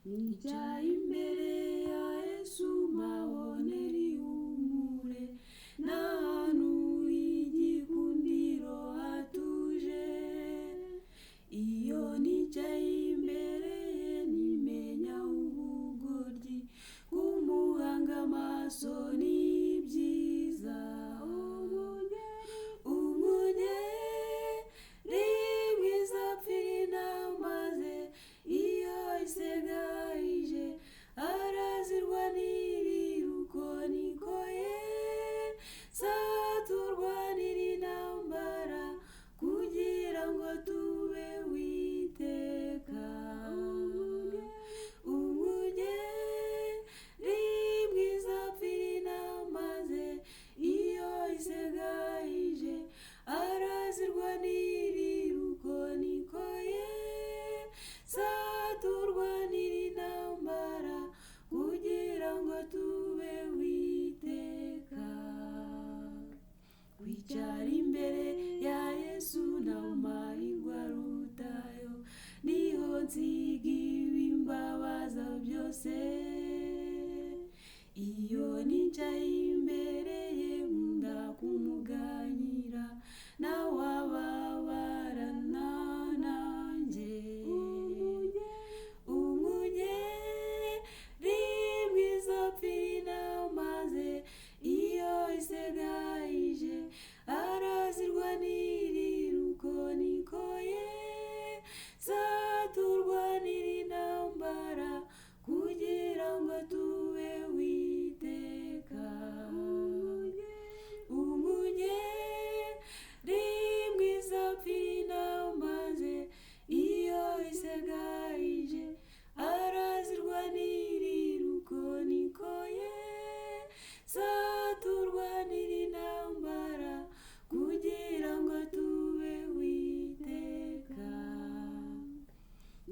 Nicaye imbere ya Yesu mpabonera ihumure, n'ahantu h'igikundiro hatuje. Iyo nicaye imbere ye nimenya ubugoryi bw'umuhanga amaso n'ibyiza. Umugeri mwiza apfira intama ze, iyo isegayije arazirwanirira uko niko turwanira intambara kugira ngo tube witeka. Umugeri mwiza apfira intama ze, iyo isegayije arazirwanirira uko niko turwanira intambara kugira ngo tube witeka. Kwicara imbere ya Yesu nta mahirwe arutayo, niho nsigiwe imbabaza byose. Iyo nicaye imbere ye nkunda kumuganyira, nawe ababarana nanjye. Umugeri mwiza apfira intama ze, iyo isegayije arazirwanirira uko niko turwanira intambara kugira ngo tube witeka. Umugeri mwiza apfira intama ze, iyo isegayije arazirwanirira uko niko turwanira intambara kugira ngo tube witeka.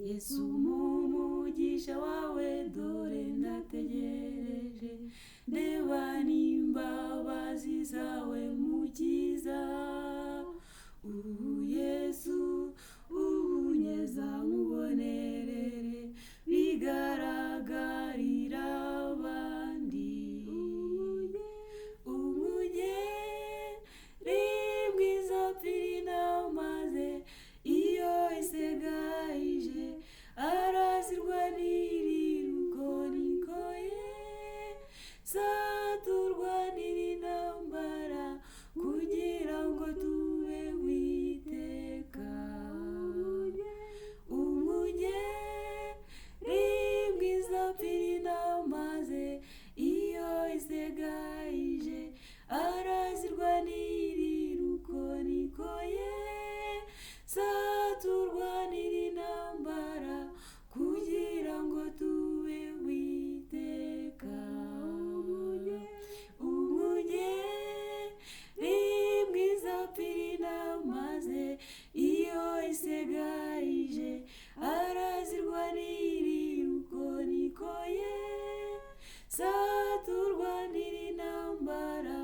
Yesu umugisha wawe dore ndategereje, ndeba n'imbabazi zawe mukiza. Yesu unyeza nkubonerere, bigaragarira abandi. Umugeri mwiza apfira intama ze, iyo isegayije arazirwanirira uko niko turwanira intambara kugira ngo tube witeka. Umugeri mwiza apfira intama ze, iyo isegayije arazirwanirira uko niko turwanira intambara kugira ngo tube witeka. Umugeri mwiza apfira intama ze, iyo isegayije arazirwanirira uko niko turwanira intambara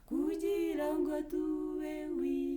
kugira ngo tube witeka.